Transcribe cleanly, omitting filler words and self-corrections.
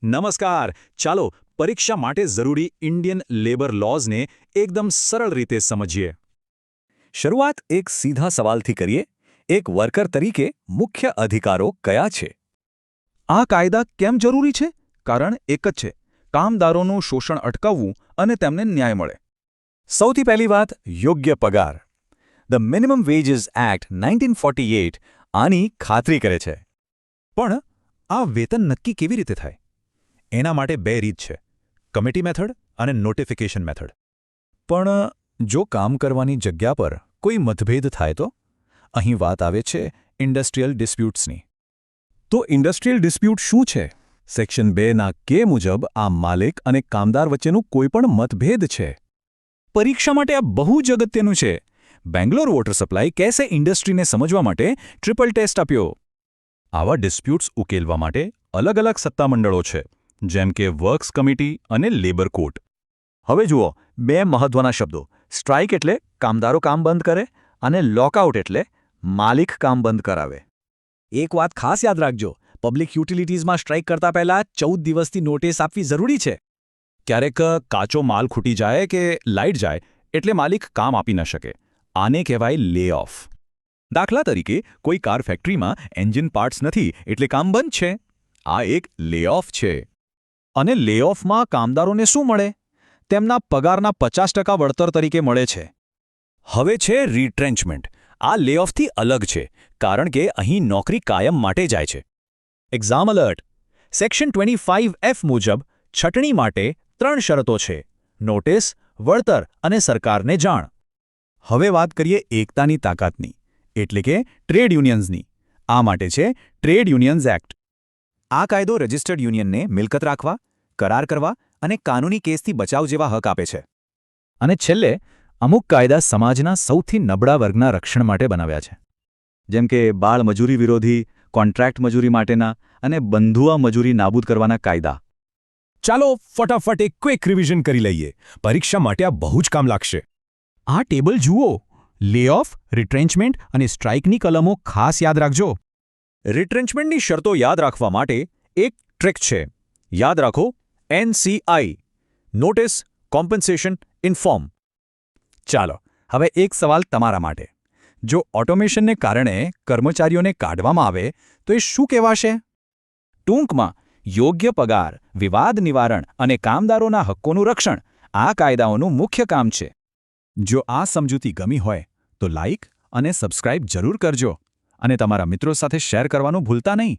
નમસ્કાર. ચાલો પરીક્ષા માટે જરૂરી ઇન્ડિયન લેબર લૉઝને એકદમ સરળ રીતે સમજીએ. શરૂઆત એક સીધા સવાલથી કરીએ. એક વર્કર તરીકે મુખ્ય અધિકારો કયા છે? આ કાયદા કેમ જરૂરી છે? કારણ એક જ છે, કામદારોનું શોષણ અટકાવવું અને તેમને ન્યાય મળે. સૌથી પહેલી વાત, યોગ્ય પગાર. ધ મિનિમમ વેજીસ એક્ટ 1948 આની ખાતરી કરે છે. પણ આ વેતન નક્કી કેવી રીતે થાય? એના માટે બે રીત છે, કમિટી મેથડ અને નોટિફિકેશન મેથડ. પણ જો કામ કરવાની જગ્યા પર કોઈ મતભેદ થાય તો? અહીં વાત આવે છે ઇન્ડસ્ટ્રીયલ ડિસ્પ્યુટ્સની. તો ઇન્ડસ્ટ્રીયલ ડિસ્પ્યુટ શું છે? સેક્શન 2ના કે મુજબ આ માલિક અને કામદાર વચ્ચેનું કોઈપણ મતભેદ છે. પરીક્ષા માટે આ બહુ જ અગત્યનું છે. બેંગ્લોર વોટર સપ્લાય કેસે ઇન્ડસ્ટ્રીને સમજવા માટે ટ્રિપલ ટેસ્ટ આપ્યો. આવા ડિસ્પ્યુટ્સ ઉકેલવા માટે અલગ અલગ સત્તામંડળો છે, જેમ કે વર્ક્સ કમિટી અને લેબર કોર્ટ. હવે જુઓ, બે મહત્વના શબ્દો. સ્ટ્રાઇક એટલે કામદારો કામ બંધ કરે અને લોકઆઉટ એટલે માલિક કામ બંધ કરાવે. એક વાત ખાસ યાદ રાખજો, પબ્લિક યુટિલિટીઝમાં સ્ટ્રાઇક કરતા પહેલા 14 દિવસની નોટિસ આપવી જરૂરી છે. ક્યારેક કાચો માલ ખૂટી જાય કે લાઇટ જાય એટલે માલિક કામ આપી ન શકે. આને કહેવાય લે ઓફ. દાખલા તરીકે, કોઈ કાર ફેક્ટરીમાં એન્જિન પાર્ટ્સ નથી એટલે કામ બંધ છે. આ એક લે ઓફ છે. અને લે ઓફમાં કામદારોને શું મળે? તેમના પગારના 50% વળતર તરીકે મળે છે. હવે છે રીટ્રેન્ચમેન્ટ. આ લેઓફથી અલગ છે, કારણ કે અહીં નોકરી કાયમ માટે જાય છે. Exam alert. સેક્શન 25F મુજબ છટણી માટે 3 શરતો છે: નોટિસ, વળતર અને સરકારને જાણ. હવે વાત કરીએ એકતાની તાકાતની, એટલે કે ટ્રેડ યુનિયન્સની. આ માટે છે ટ્રેડ યુનિયન્સ એક્ટ. આ કાયદો રજિસ્ટર્ડ યુનિયનને મિલકત રાખવા, કરાર કરવા અને કાનૂની કેસથી બચાવ જેવા હક આપે છે. અને છેલ્લે, અમુક કાયદા સમાજના સૌથી નબળા વર્ગના રક્ષણ માટે બનાવ્યા છે, જેમ કે બાળ મજૂરી વિરોધી, કોન્ટ્રાક્ટ મજૂરી માટેના અને બંધુઆ મજૂરી નાબૂદ કરવાના કાયદા. ચાલો ફટાફટ એક ક્વિક રિવિઝન કરી લઈએ. પરીક્ષા માટે આ બહુ જ કામ લાગશે. આ ટેબલ જુઓ. લે ઓફ, રિટ્રેન્ચમેન્ટ અને સ્ટ્રાઇકની કલમો ખાસ યાદ રાખજો. રિટ્રેન્ચમેન્ટની શરતો યાદ રાખવા માટે એક ટ્રિક છે. યાદ રાખો, NCI નોટિસ, કોમ્પન્સેશન, ઇન્ફોર્મ. ચાલો, હવે એક સવાલ તમારા માટે. જો ઓટોમેશનને કારણે કર્મચારીઓને કાઢવામાં આવે તો એ શું કહેવાશે? ટૂંકમાં, યોગ્ય પગાર, વિવાદ નિવારણ અને કામદારોના હક્કોનું રક્ષણ આ કાયદાઓનું મુખ્ય કામ છે. જો આ સમજૂતી ગમી હોય તો લાઇક અને સબસ્ક્રાઇબ જરૂર કરજો અને તમારા મિત્રો સાથે શેર કરવાનું ભૂલતા નહીં.